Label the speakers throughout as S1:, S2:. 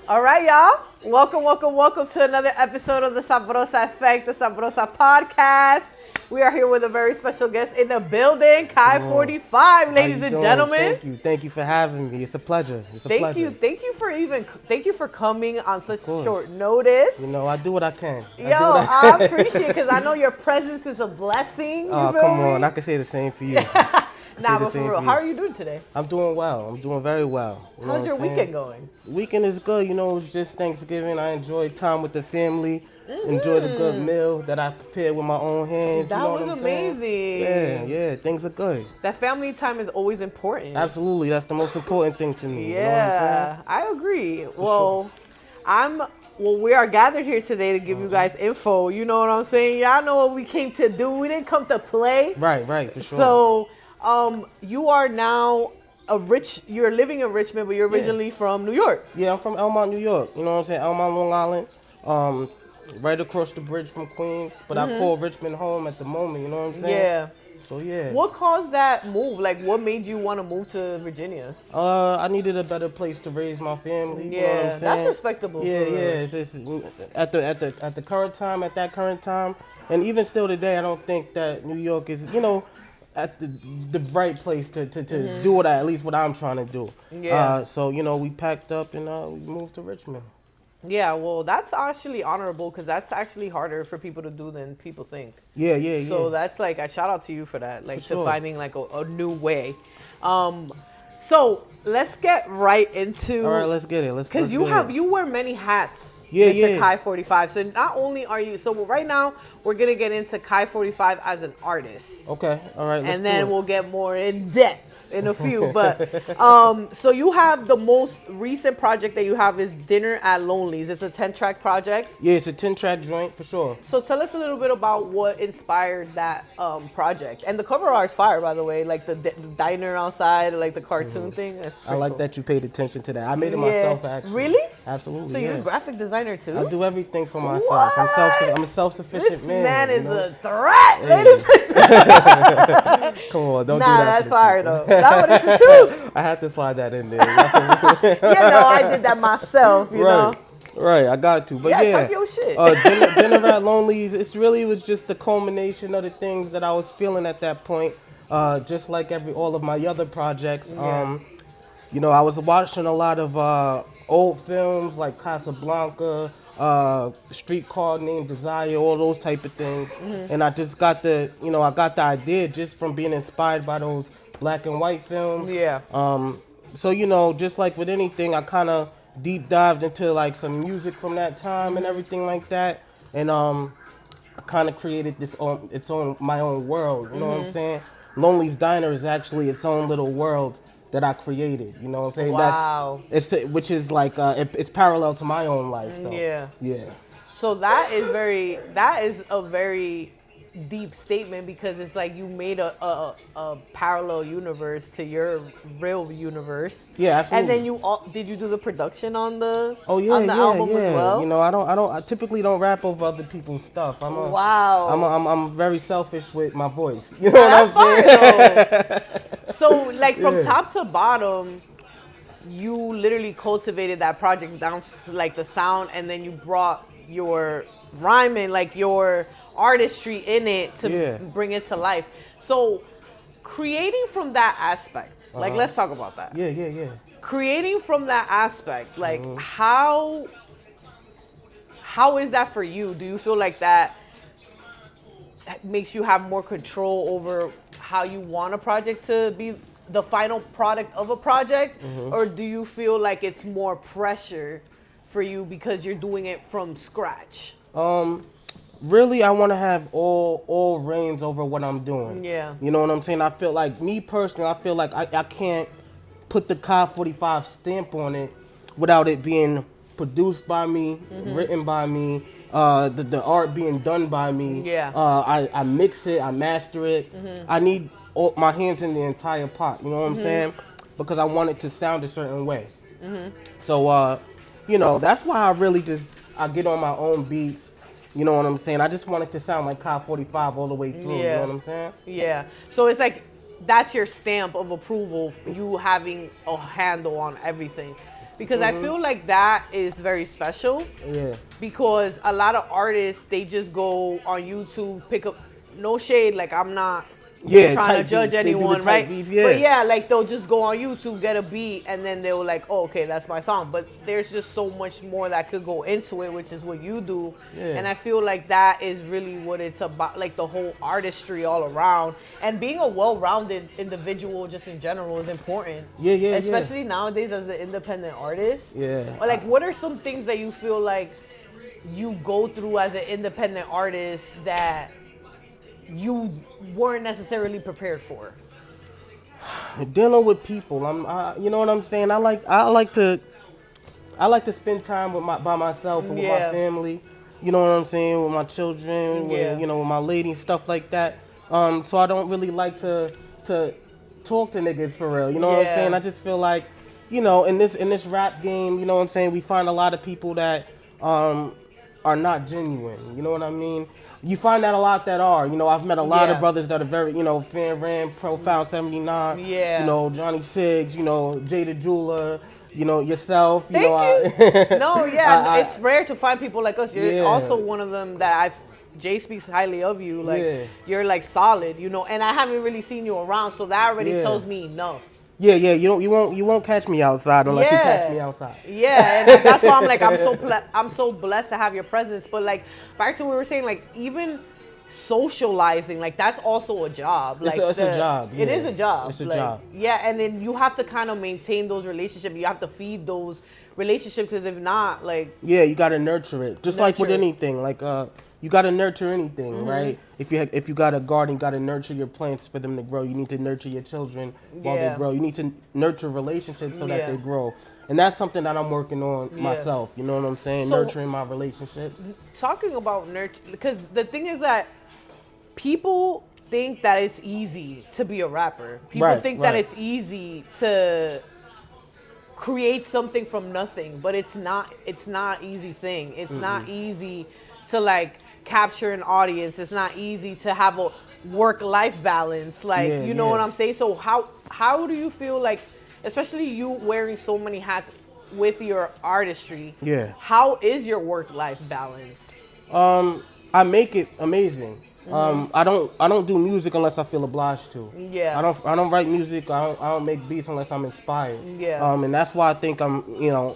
S1: All right, y'all. Welcome to another episode of the Sabrosa Effect, the Sabrosa podcast. We are here with a very special guest in the building, KaiFortyFive, ladies and gentlemen.
S2: Thank you for having me. It's a pleasure.
S1: Thank you for coming on such short notice.
S2: You know, I do what I can.
S1: I appreciate it because I know your presence is a blessing.
S2: Oh, come on. I can say the same for you.
S1: But for real, how are you doing today?
S2: I'm doing well. I'm doing very well.
S1: How's your weekend going?
S2: Weekend is good. You know, it's just Thanksgiving. I enjoyed time with the family. Enjoyed a good meal that I prepared with my own hands.
S1: That was amazing.
S2: Yeah, things are good.
S1: That family time is always important.
S2: Absolutely. That's the most important thing to me.
S1: Yeah,
S2: you know what I'm saying?
S1: I agree. We are gathered here today to give you guys info. You know what I'm saying? Y'all know what we came to do. We didn't come to play.
S2: Right, for sure.
S1: So, you are now you're living in Richmond, but you're originally from New York.
S2: Yeah, I'm from Elmont, New York. You know what I'm saying? Elmont, Long Island. Right across the bridge from Queens. But I call Richmond home at the moment, you know what I'm saying?
S1: Yeah.
S2: So, yeah.
S1: What caused that move? Like, what made you want to move to Virginia?
S2: I needed a better place to raise my family. You know what I'm saying?
S1: That's respectable.
S2: Yeah. It's at the current time, and even still today, I don't think that New York is, you know, at the right place to do what I'm trying to do.
S1: Yeah.
S2: So, you know, we packed up and we moved to Richmond.
S1: Yeah, well, that's actually honorable because that's actually harder for people to do than people think.
S2: Yeah.
S1: So that's like, I shout out to you for that, like,
S2: for sure.
S1: finding like a new way. So let's get right into.
S2: All right, let's get it.
S1: Because you wear many hats.
S2: Yeah.
S1: KaiFortyFive. So not only are you, so right now we're gonna get into KaiFortyFive as an artist.
S2: Okay, all right.
S1: And then we'll get more in depth in a few. But so you have the most recent project that you have is Dinner at Lonely's. It's a 10-track project.
S2: Yeah, it's a 10-track joint for sure.
S1: So tell us a little bit about what inspired that project. And the cover art's fire, by the way, like the diner outside, like the cartoon thing. That's
S2: I like
S1: cool.
S2: that you paid attention to that. I made it myself, actually.
S1: Really?
S2: Absolutely.
S1: So you're a graphic designer too?
S2: I do everything for myself.
S1: What?
S2: I'm a self-sufficient
S1: This
S2: man.
S1: man is
S2: you know?
S1: a threat, ladies and gentlemen.
S2: Come on, don't do
S1: Nah,
S2: that.
S1: that's fire though. But it's the truth.
S2: I had to slide that in there.
S1: I did that myself, you know.
S2: Right, I got to. But
S1: talk your shit.
S2: Dinner at Lonely's, was just the culmination of the things that I was feeling at that point. Just like all of my other projects.
S1: Yeah.
S2: You know, I was watching a lot of old films like Casablanca, Streetcar Named Desire, all those type of things. And I just got the idea just from being inspired by those black and white films.
S1: Yeah.
S2: So, you know, just like with anything, I kind of deep dived into like some music from that time and everything like that. And I kind of created my own world, you know what I'm saying? Lonely's Diner is actually its own little world that I created, you know what I'm saying?
S1: Wow.
S2: Which is like it's parallel to my own life. So,
S1: Yeah. So that is a very deep statement because it's like you made a parallel universe to your real universe.
S2: Yeah, absolutely.
S1: And then did you do the production on the
S2: album
S1: as well?
S2: You know, I typically don't rap over other people's stuff. I'm very selfish with my voice. You know what I'm saying?
S1: So like from top to bottom, you literally cultivated that project down to like the sound, and then you brought your rhyming, like your artistry in it to bring it to life. So creating from that aspect, like let's talk about that.
S2: Yeah.
S1: Creating from that aspect, like how is that for you? Do you feel like that makes you have more control over how you want a project to be, the final product of a project? Or do you feel like it's more pressure for you because you're doing it from scratch?
S2: Really, I want to have all reins over what I'm doing.
S1: Yeah.
S2: You know what I'm saying? I feel like, me personally, I can't put the KaiFortyFive stamp on it without it being produced by me, written by me, the art being done by me.
S1: Yeah.
S2: I mix it, I master it. I need my hands in the entire pot, you know what I'm saying? Because I want it to sound a certain way. So, you know, that's why I get on my own beats. You know what I'm saying? I just want it to sound like KaiFortyFive all the way through. You know what I'm saying?
S1: Yeah. So it's like, that's your stamp of approval, you having a handle on everything. because I feel like that is very special.
S2: Yeah.
S1: Because a lot of artists, they just go on YouTube, pick up, no shade, like I'm not trying to judge anyone, right?
S2: Beats,
S1: But yeah, like they'll just go on YouTube, get a beat, and then they'll like, oh, okay, that's my song. But there's just so much more that could go into it, which is what you do.
S2: Yeah.
S1: And I feel like that is really what it's about, like the whole artistry all around. And being a well-rounded individual just in general is important.
S2: Yeah.
S1: Especially nowadays as an independent artist.
S2: Yeah.
S1: Or like, what are some things that you feel like you go through as an independent artist that you weren't necessarily prepared for?
S2: Dealing with people, you know what I'm saying. I like to spend time by myself and with my family. You know what I'm saying, with my children, with, with my lady and stuff like that. So I don't really like to talk to niggas for real. You know what I'm saying. I just feel like, in this rap game, you know what I'm saying, we find a lot of people that are not genuine. You know what I mean. You find that a lot that are. I've met a lot of brothers that are very, Fan Ram, Profile 79, Johnny Siggs, Jada Jeweler, yourself.
S1: Thank you. No, it's rare to find people like us. You're also one of them that Jay speaks highly of you. Like, you're like solid, and I haven't really seen you around, so that already tells me enough.
S2: Yeah. You won't catch me outside unless you catch me outside.
S1: Yeah, and that's why I'm like, I'm so blessed to have your presence. But like, back to what we were saying, like even socializing, like that's also a job. Like
S2: it's a job.
S1: It is a job.
S2: It's a job.
S1: Yeah, and then you have to kind of maintain those relationships. You have to feed those relationships, because if not, like
S2: you got to nurture it. Just like with anything, like you got to nurture anything, right? If you got a garden, you got to nurture your plants for them to grow. You need to nurture your children while they grow. You need to nurture relationships so that they grow. And that's something that I'm working on myself. You know what I'm saying? So, nurturing my relationships.
S1: Talking about nurture, because the thing is that people think that it's easy to be a rapper. People think that it's easy to create something from nothing, but it's not. It's not an easy thing. It's not easy to like capture an audience. It's not easy to have a work-life balance. Like, you know what I'm saying? So how do you feel like, especially you wearing so many hats with your artistry, how is your work-life balance?
S2: I make it amazing. I don't do music unless I feel obliged to.
S1: Yeah.
S2: I don't write music. I don't make beats unless I'm inspired.
S1: Yeah.
S2: And that's why I think I'm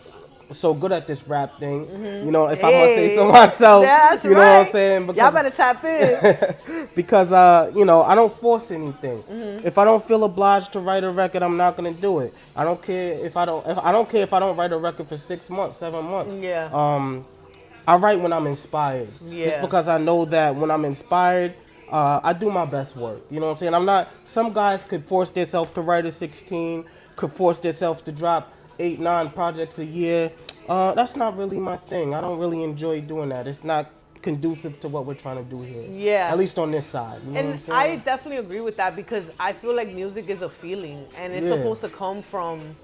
S2: so good at this rap thing. If I must say so myself.
S1: Yeah, that's
S2: you know what I'm saying?
S1: Because, y'all better tap in.
S2: Because I don't force anything. If I don't feel obliged to write a record, I'm not gonna do it. I don't care if I don't write a record for 6 months, 7 months.
S1: Yeah.
S2: I write when I'm inspired. Just because I know that when I'm inspired, I do my best work. You know what I'm saying? Some guys could force themselves to write a 16, could force themselves to drop 8, 9 projects a year. That's not really my thing. I don't really enjoy doing that. It's not conducive to what we're trying to do here. Yeah. At least on this side. You know
S1: and
S2: what I'm saying?
S1: I definitely agree with that, because I feel like music is a feeling, and it's supposed to come from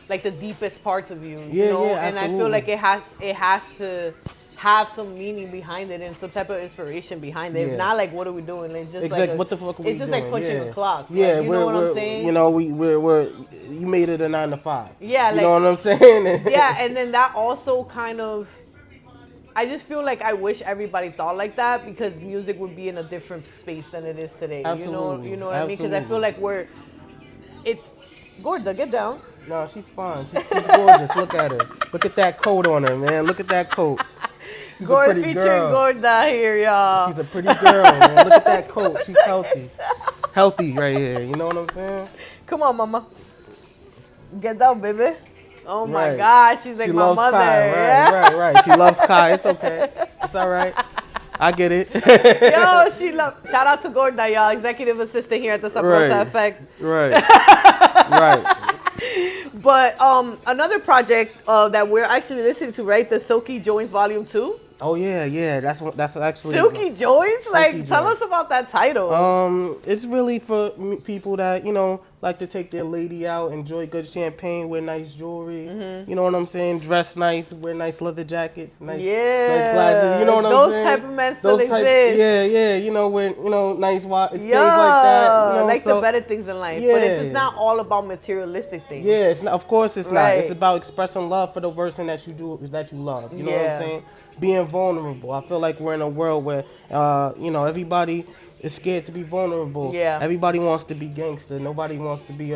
S1: like the deepest parts of you. You know? And I feel like it has to have some meaning behind it and some type of inspiration behind it. If not, like, what are we doing? It's just like
S2: what the fuck are we
S1: it's just
S2: doing?
S1: like punching a clock.
S2: Yeah,
S1: like, you know what I'm saying?
S2: You made it a 9 to 5.
S1: Yeah,
S2: you know what I'm saying?
S1: Yeah, and then that also kind of, I just feel like I wish everybody thought like that, because music would be in a different space than it is today.
S2: Absolutely.
S1: You know what I mean? Because I feel like it's Gorda, get down.
S2: No, she's fine. She's gorgeous. Look at her. Look at that coat on her, man. Look at that coat. She's
S1: Gorda featuring Gorda here, y'all.
S2: She's a pretty girl, man. Look at that coat. She's healthy. Healthy right here. You know what I'm saying?
S1: Come on, mama. Get down, baby. Oh my God, she's like my mother.
S2: Kai. Right. She loves Kai. It's okay. It's all right. I get it.
S1: Yo, shout out to Gorda, y'all, executive assistant here at the Sabrosa Effect.
S2: Right.
S1: But another project that we're actually listening to, right? The Silky Joints Volume 2.
S2: Oh yeah. That's actually
S1: Silky Joints. Like, tell us about that title.
S2: It's really for people that like to take their lady out, enjoy good champagne, wear nice jewelry. You know what I'm saying? Dress nice, wear nice leather jackets, nice glasses. You know what I'm saying?
S1: Those type of men still exist.
S2: Yeah. You know, wear nice watch, things like that. You know,
S1: like the better things in life. But it's not all about materialistic things.
S2: Yeah, it's not. Of course, it's not. It's about expressing love for the person that you love. You know what I'm saying? Being vulnerable. I feel like we're in a world where, everybody is scared to be vulnerable.
S1: Yeah.
S2: Everybody wants to be gangster. Nobody wants to be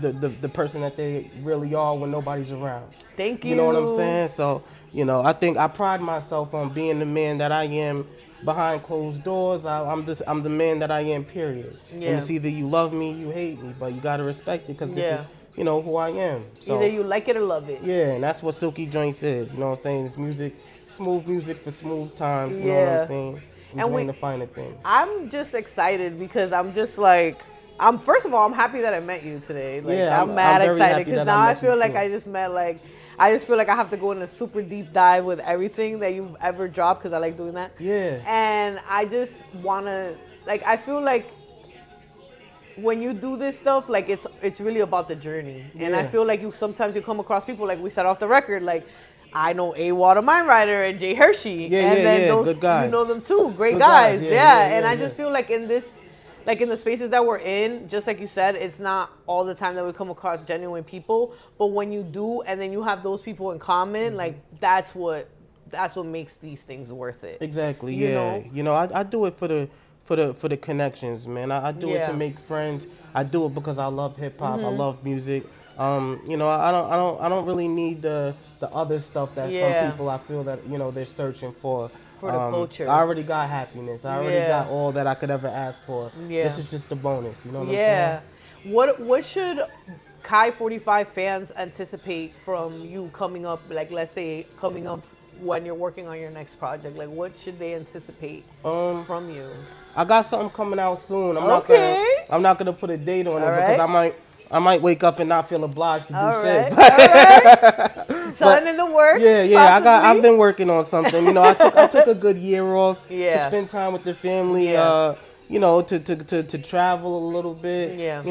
S2: the person that they really are when nobody's around.
S1: Thank you.
S2: You know what I'm saying? So, I think I pride myself on being the man that I am behind closed doors. I'm the man that I am, period.
S1: Yeah.
S2: And it's either you love me, you hate me, but you gotta respect it because this is who I am. So,
S1: either you like it or love it.
S2: Yeah, and that's what Silky Joints is. You know what I'm saying? It's music, smooth music for smooth times. You know what I'm saying? And the finer things.
S1: I'm just excited because I'm just like, first of all, I'm happy that I met you today. Like, I'm mad excited because now I feel like I feel like I have to go in a super deep dive with everything that you've ever dropped because I like doing that.
S2: Yeah.
S1: And I just wanna, like, I feel like when you do this stuff, like it's really about the journey. And I feel like sometimes you come across people, like we said off the record, like I know A. the Mind Rider and Jay Hershey. Those
S2: good guys.
S1: You know them too. Great
S2: good
S1: guys.
S2: Yeah.
S1: And I just feel like in this, like in the spaces that we're in, just like you said, it's not all the time that we come across genuine people. But when you do, and then you have those people in common, like that's what makes these things worth it.
S2: Exactly.
S1: You know?
S2: I do it for the connections, man. I do it to make friends. I do it because I love hip hop. I love music. I don't really need the other stuff that some people I feel that they're searching for.
S1: For the culture.
S2: I already got happiness. I already got all that I could ever ask for. This is just a bonus. You know what I'm saying?
S1: What should KaiFortyFive fans anticipate from you coming up? Like, let's say coming up when you're working on your next project. Like, what should they anticipate from you?
S2: I got something coming out soon. I'm not gonna put a date on it because I might wake up and not feel obliged to do shit.
S1: All right. Something in the works.
S2: Yeah. I've been working on something. I took a good year off to spend time with the family. To travel a little bit. Yeah.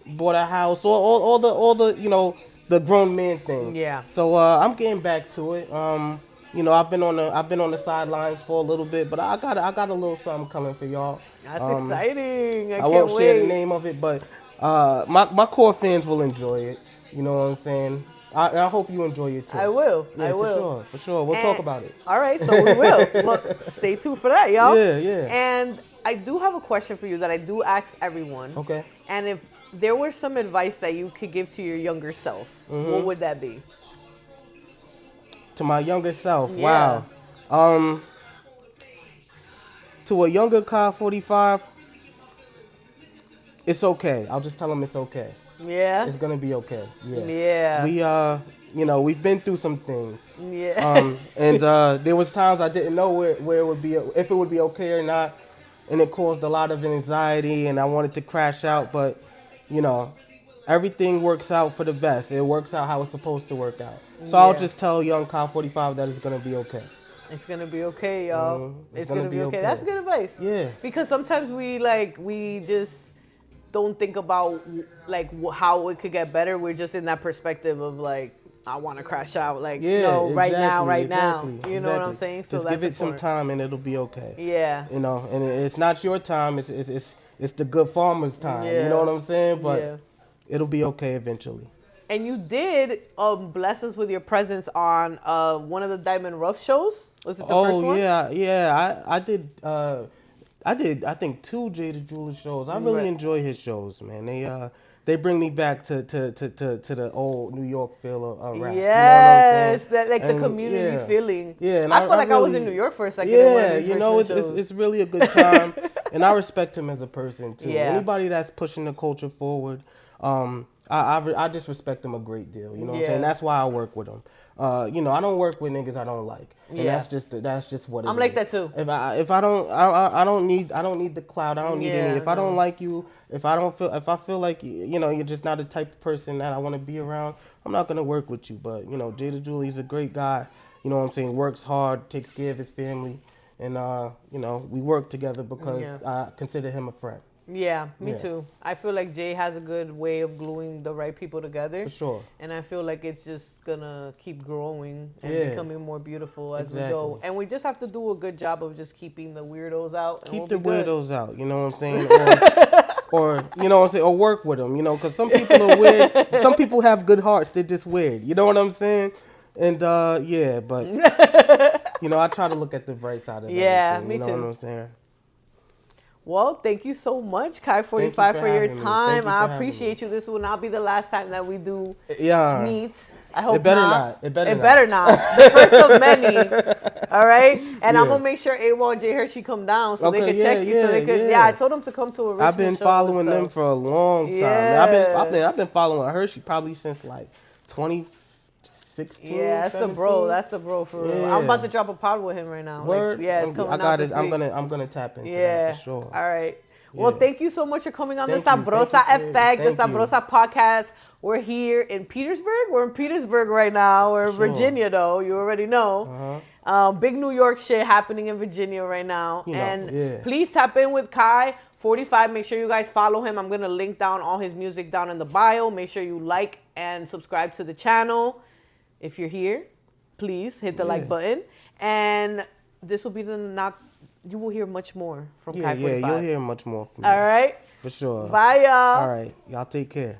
S2: Bought a house. All the the grown man thing. Yeah. So I'm getting back to it. I've been on the sidelines for a little bit, but I got a little something coming for y'all.
S1: That's exciting. I
S2: won't share the name of it, but my core fans will enjoy it. You know what I'm saying? I hope you enjoy it too.
S1: I will.
S2: Yeah,
S1: I will.
S2: For sure. We'll talk about it.
S1: All right, so we will. Well, stay tuned for that, y'all.
S2: Yeah.
S1: And I do have a question for you that I do ask everyone.
S2: Okay.
S1: And if there was some advice that you could give to your younger self, what would that be?
S2: To my younger self, wow. To a younger KaiFortyFive, it's okay. I'll just tell him it's okay.
S1: Yeah.
S2: It's gonna be okay. Yeah. We've been through some things.
S1: Yeah.
S2: And there was times I didn't know where it would be, if it would be okay or not, and it caused a lot of anxiety, and I wanted to crash out. But everything works out for the best. It works out how it's supposed to work out. So I'll just tell young KaiFortyFive that it's gonna be okay.
S1: It's gonna be okay, y'all. It's gonna be okay. That's good advice.
S2: Yeah.
S1: Because sometimes we just don't think about like how it could get better. We're just in that perspective of like, I want to crash out. Like, right now. You know what I'm saying? So
S2: just give it some time and it'll be okay.
S1: Yeah.
S2: And it's not your time. It's the good farmer's time.
S1: Yeah.
S2: You know what I'm saying? But it'll be okay eventually. And
S1: you did bless us with your presence on one of the Diamond Rough shows. Was it the first one?
S2: Oh yeah. I did. I think 2 Jada Jeweler shows. I really enjoy his shows, man. They bring me back to the old New York feel of rap.
S1: Yes,
S2: you know what I'm saying?
S1: the community feeling.
S2: Yeah, and
S1: I felt like I was in New York for a second.
S2: Yeah, it's really a good time, and I respect him as a person too. Yeah. Anybody that's pushing the culture forward, I just respect him a great deal. You know what I'm saying? That's why I work with him. I don't work with niggas I don't like, and that's just what it is.
S1: I'm like that too.
S2: If I don't need the clout. I don't need any. If I don't like you, if I feel like you're just not the type of person that I want to be around, I'm not gonna work with you. But Jada Julie's a great guy. You know what I'm saying? Works hard, takes care of his family, and we work together because I consider him a friend.
S1: Yeah, me
S2: Yeah.
S1: too. I feel like Jay has a good way of gluing the right people together.
S2: For sure.
S1: And I feel like it's just gonna keep growing and
S2: Yeah.
S1: becoming more beautiful as we go.
S2: Exactly.
S1: And we just have to do a good job of just keeping the weirdos out. And
S2: Keep
S1: we'll
S2: the
S1: be good.
S2: weirdos out, you know what I'm saying? Or you know what I'm saying? Or work with them, you know, because some people are weird. Some people have good hearts. They're just weird. You know what I'm saying? And yeah, but you know, I try to look at the bright side of
S1: Yeah,
S2: everything.
S1: me
S2: You know
S1: too.
S2: what I'm saying?
S1: Well, thank you so much, KaiFortyFive,
S2: for
S1: for your
S2: having me.
S1: time.
S2: Thank you
S1: I
S2: for having
S1: appreciate you. This will not be the last time that we do
S2: Yeah.
S1: meet. I hope
S2: It better
S1: not.
S2: not. It better
S1: It
S2: not.
S1: better not. The first of many. All right, and I'm
S2: Yeah.
S1: gonna make sure AWOL and Jay Hershey come down so they
S2: Okay,
S1: could check you. So they could. Yeah, I told them to come to a Richmond
S2: I've been
S1: show
S2: following
S1: and
S2: them
S1: stuff.
S2: for a long time.
S1: Yeah.
S2: I've been following Hershey probably since like 2016.
S1: Yeah, that's the bro.
S2: 17.
S1: That's the bro for real.
S2: Yeah.
S1: I'm about to drop a pod with him right now.
S2: Word.
S1: Like, yeah, it's coming
S2: I
S1: out
S2: got
S1: this
S2: it.
S1: week.
S2: I'm gonna tap into
S1: Yeah.
S2: that for sure.
S1: All right. Well,
S2: Yeah.
S1: thank you so much for coming on the
S2: Thank you.
S1: Sabrosa
S2: Thank you,
S1: Effect, the
S2: thank you.
S1: Sabrosa podcast. We're here in Petersburg. We're in Petersburg right now. We're in
S2: Sure.
S1: Virginia, though. You already know. Big New York shit happening in Virginia right now.
S2: You know,
S1: and
S2: yeah.
S1: please tap in with KaiFortyFive. Make sure you guys follow him. I'm going to link down all his music down in the bio. Make sure you like and subscribe to the channel. If you're here, please hit the like button. And this will be you will hear much more from
S2: Yeah,
S1: KaiFortyFive.
S2: you'll hear much more from me.
S1: All right.
S2: For sure.
S1: Bye, y'all.
S2: All right. Y'all take care.